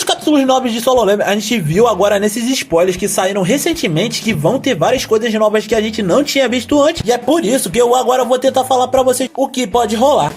capítulos novos de Solo Leveling, a gente viu agora nesses spoilers que saíram recentemente que vão ter várias coisas novas que a gente não tinha visto antes. E é por isso que eu agora vou tentar falar pra vocês o que pode rolar.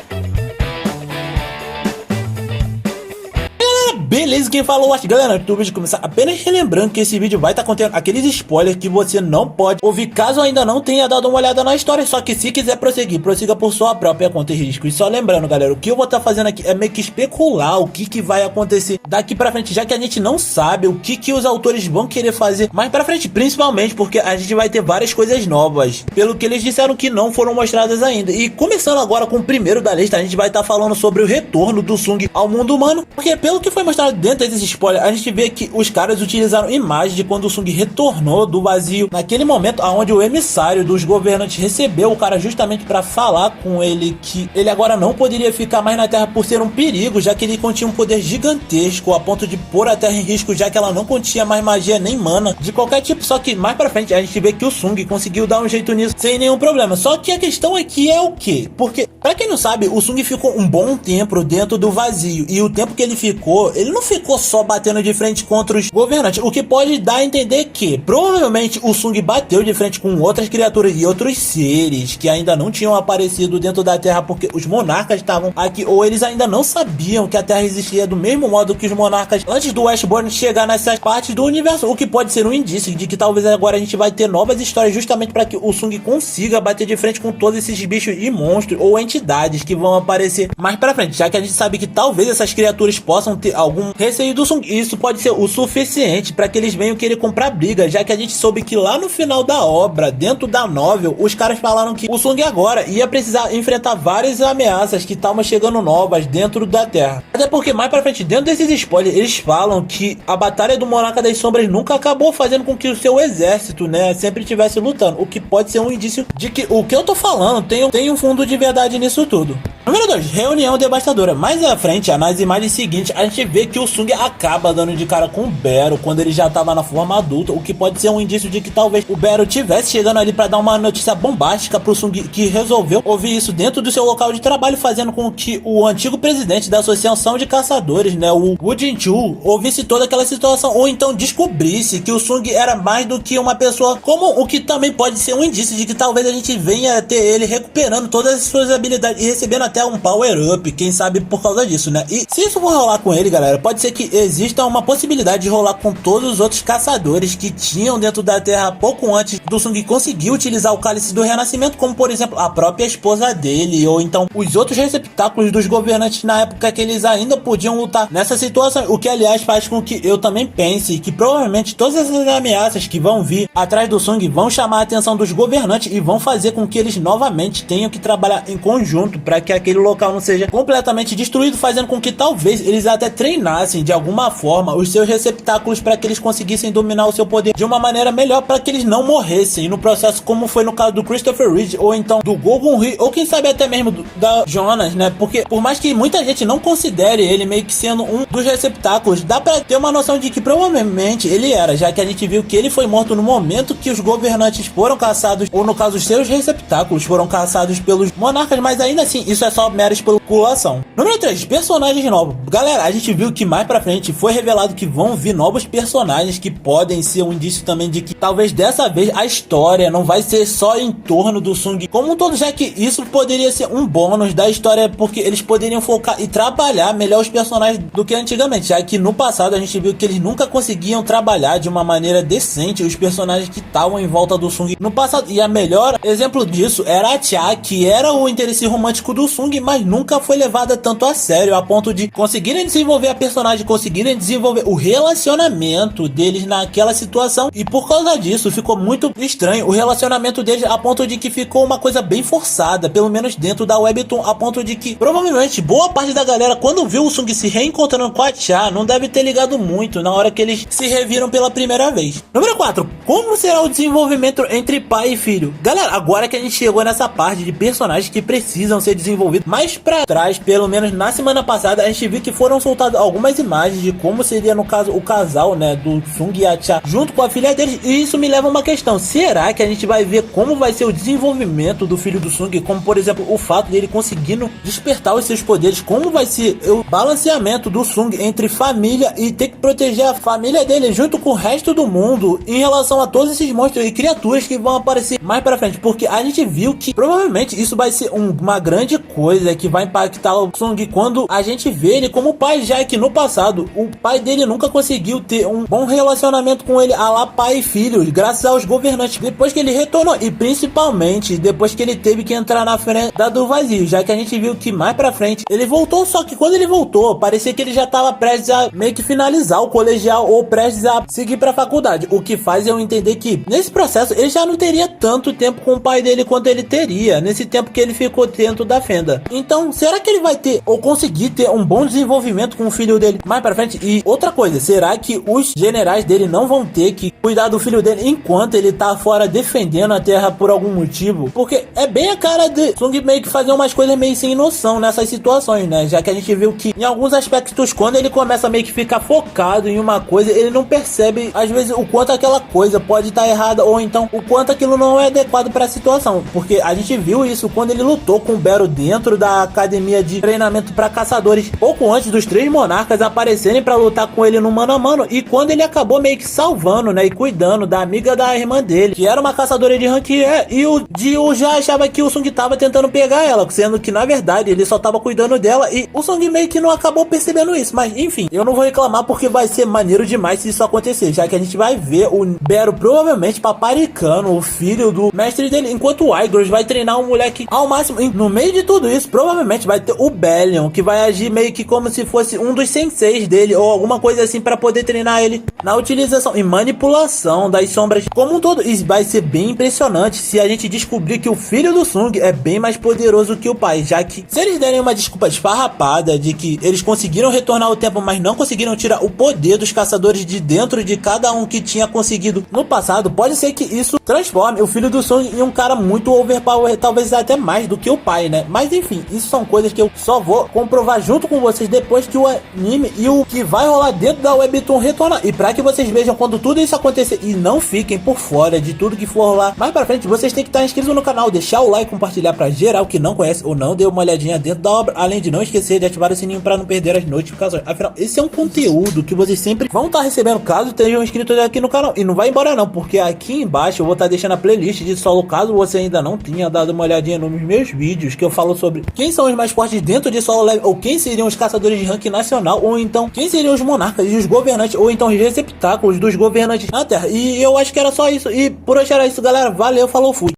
Beleza, quem falou acho, galera, antes do vídeo começar, apenas relembrando que esse vídeo vai estar contendo aqueles spoilers que você não pode ouvir caso ainda não tenha dado uma olhada na história, só que se quiser prosseguir, prossiga por sua própria conta e risco. E só lembrando, galera, o que eu vou estar fazendo aqui é meio que especular o que vai acontecer daqui pra frente, já que a gente não sabe o que os autores vão querer fazer mais pra frente, principalmente porque a gente vai ter várias coisas novas, pelo que eles disseram que não foram mostradas ainda. E começando agora com o primeiro da lista, a gente vai estar falando sobre o retorno do Sung ao mundo humano, porque pelo que foi mostrado dentro desse spoiler, a gente vê que os caras utilizaram imagens de quando o Sung retornou do vazio, naquele momento onde o emissário dos governantes recebeu o cara justamente para falar com ele que ele agora não poderia ficar mais na Terra por ser um perigo, já que ele continha um poder gigantesco a ponto de pôr a Terra em risco, já que ela não continha mais magia nem mana de qualquer tipo. Só que mais pra frente a gente vê que o Sung conseguiu dar um jeito nisso sem nenhum problema. Só que a questão aqui é o que? Porque, pra quem não sabe, o Sung ficou um bom tempo dentro do vazio, e o tempo que ele ficou, ele não ficou só batendo de frente contra os governantes, o que pode dar a entender que provavelmente o Sung bateu de frente com outras criaturas e outros seres que ainda não tinham aparecido dentro da Terra porque os monarcas estavam aqui, ou eles ainda não sabiam que a Terra existia do mesmo modo que os monarcas antes do Washburn chegar nessas partes do universo, o que pode ser um indício de que talvez agora a gente vai ter novas histórias justamente para que o Sung consiga bater de frente com todos esses bichos e monstros ou entidades que vão aparecer mais pra frente, já que a gente sabe que talvez essas criaturas possam ter algum receio do Sung. Isso pode ser o suficiente para que eles venham querer comprar briga, já que a gente soube que lá no final da obra, dentro da novel, os caras falaram que o Sung agora ia precisar enfrentar várias ameaças que estavam chegando novas dentro da Terra. Até porque mais pra frente, dentro desses spoilers, eles falam que a batalha do Monarca das Sombras nunca acabou, fazendo com que o seu exército, né, sempre estivesse lutando, o que pode ser um indício de que o que eu tô falando tem um fundo de verdade nisso tudo. Número 2, reunião devastadora. Mais à frente, nas imagens seguintes, a gente vê que o Sung acaba dando de cara com o Bero quando ele já estava na forma adulta, o que pode ser um indício de que talvez o Bero tivesse chegando ali para dar uma notícia bombástica pro Sung, que resolveu ouvir isso dentro do seu local de trabalho, fazendo com que o antigo presidente da Associação de Caçadores, né, o Wu Jinchu, ouvisse toda aquela situação, ou então descobrisse que o Sung era mais do que uma pessoa comum, o que também pode ser um indício de que talvez a gente venha ter ele recuperando todas as suas habilidades e recebendo até um power up, quem sabe por causa disso, né? E se isso for rolar com ele, galera, pode ser que exista uma possibilidade de rolar com todos os outros caçadores que tinham dentro da Terra pouco antes do Sung conseguir utilizar o Cálice do Renascimento, como por exemplo a própria esposa dele, ou então os outros receptáculos dos governantes na época que eles ainda podiam lutar nessa situação, o que aliás faz com que eu também pense que provavelmente todas essas ameaças que vão vir atrás do Sung vão chamar a atenção dos governantes e vão fazer com que eles novamente tenham que trabalhar em conjunto para que aquele local não seja completamente destruído, fazendo com que talvez eles até treinassem de alguma forma os seus receptáculos para que eles conseguissem dominar o seu poder de uma maneira melhor, para que eles não morressem no processo, como foi no caso do Christopher Reed, ou então do Golgon Ri, ou quem sabe até mesmo da Jonas, né? Porque por mais que muita gente não considere ele meio que sendo um dos receptáculos, dá pra ter uma noção de que provavelmente ele era, já que a gente viu que ele foi morto no momento que os governantes foram caçados, ou no caso os seus receptáculos foram caçados pelos monarcas, mas ainda assim isso é só mera especulação. Número 3, personagens novos. Galera, a gente viu que mais pra frente foi revelado que vão vir novos personagens que podem ser um indício também de que talvez dessa vez a história não vai ser só em torno do Sung como um todo, já que isso poderia ser um bônus da história, porque eles poderiam focar e trabalhar melhor os personagens do que antigamente, já que no passado a gente viu que eles nunca conseguiam trabalhar de uma maneira decente os personagens que estavam em volta do Sung no passado, e a melhor exemplo disso era a Tia, que era o interesse romântico do Sung, mas nunca foi levada tanto a sério, a ponto de conseguirem desenvolver a personagem, conseguirem desenvolver o relacionamento deles naquela situação, e por causa disso ficou muito estranho o relacionamento deles, a ponto de que ficou uma coisa bem forçada, pelo menos dentro da Webtoon, a ponto de que provavelmente boa parte da galera, quando viu o Sung se reencontrando com a Tia, não deve ter ligado muito na hora que eles se reviram pela primeira vez. Número 4, como será o desenvolvimento entre pai e filho? Galera, agora que a gente chegou nessa parte de personagens que precisam ser desenvolvidos envolvido. Mais pra trás, pelo menos na semana passada, a gente viu que foram soltadas algumas imagens de como seria, no caso, o casal, né, do Sung e a Cha junto com a filha deles. E isso me leva a uma questão: será que a gente vai ver como vai ser o desenvolvimento do filho do Sung? Como, por exemplo, o fato dele conseguindo despertar os seus poderes, como vai ser o balanceamento do Sung entre família e ter que proteger a família dele junto com o resto do mundo em relação a todos esses monstros e criaturas que vão aparecer mais pra frente. Porque a gente viu que provavelmente isso vai ser uma grande coisa que vai impactar o Sung quando a gente vê ele como pai, já que no passado o pai dele nunca conseguiu ter um bom relacionamento com ele, a lá pai e filho, graças aos governantes. Depois que ele retornou, e principalmente depois que ele teve que entrar na frente do vazio, já que a gente viu que mais pra frente ele voltou, só que quando ele voltou, parecia que ele já tava prestes a meio que finalizar o colegial ou prestes a seguir pra faculdade, o que faz eu entender que nesse processo ele já não teria tanto tempo com o pai dele quanto ele teria nesse tempo que ele ficou dentro da fenda. Então, será que ele vai ter ou conseguir ter um bom desenvolvimento com o filho dele mais pra frente? E outra coisa, será que os generais dele não vão ter que cuidar do filho dele enquanto ele tá fora defendendo a terra por algum motivo? Porque é bem a cara de Sung meio que fazer umas coisas meio sem noção nessas situações, né? Já que a gente viu que em alguns aspectos, quando ele começa a meio que ficar focado em uma coisa, ele não percebe às vezes o quanto aquela coisa pode estar errada, ou então o quanto aquilo não é adequado para a situação. Porque a gente viu isso quando ele lutou com o Bero dentro da academia de treinamento para caçadores, pouco antes dos três monarcas aparecerem para lutar com ele no mano a mano, e quando ele acabou meio que salvando, né, e cuidando da amiga da irmã dele, que era uma caçadora de rank E, e o Dio já achava que o Sung tava tentando pegar ela, sendo que na verdade ele só tava cuidando dela, e o Sung meio que não acabou percebendo isso. Mas enfim, eu não vou reclamar porque vai ser maneiro demais se isso acontecer, já que a gente vai ver o Bero provavelmente paparicando o filho do mestre dele, enquanto o Igros vai treinar um moleque ao máximo. E no meio de tudo isso, provavelmente vai ter o Bellion, que vai agir meio que como se fosse um dos senseis dele, ou alguma coisa assim, para poder treinar ele na utilização e manipulação das sombras como um todo. E vai ser bem impressionante se a gente descobrir que o filho do Sung é bem mais poderoso que o pai, já que se eles derem uma desculpa esfarrapada de que eles conseguiram retornar o tempo, mas não conseguiram tirar o poder dos caçadores de dentro de cada um que tinha conseguido no passado, pode ser que isso transforme o filho do Sung em um cara muito overpower, talvez até mais do que o pai, né? Mas enfim, isso são coisas que eu só vou comprovar junto com vocês depois que o anime e o que vai rolar dentro da Webtoon retornar. E pra que vocês vejam quando tudo isso acontecer e não fiquem por fora de tudo que for rolar mais pra frente, vocês têm que estar inscritos no canal, deixar o like, compartilhar pra geral que não conhece ou não deu uma olhadinha dentro da obra, além de não esquecer de ativar o sininho pra não perder as notificações. Afinal, esse é um conteúdo que vocês sempre vão estar recebendo caso estejam inscritos aqui no canal. E não vai embora não, porque aqui embaixo eu vou estar deixando a playlist de solo, caso você ainda não tenha dado uma olhadinha nos meus vídeos, que eu falo sobre quem são os mais fortes dentro de solo level, ou quem seriam os caçadores de rank nacional, ou então quem seriam os monarcas e os governantes, ou então os receptáculos dos governantes na terra. E eu acho que era só isso, e por hoje era isso, galera. Valeu, falou, fui.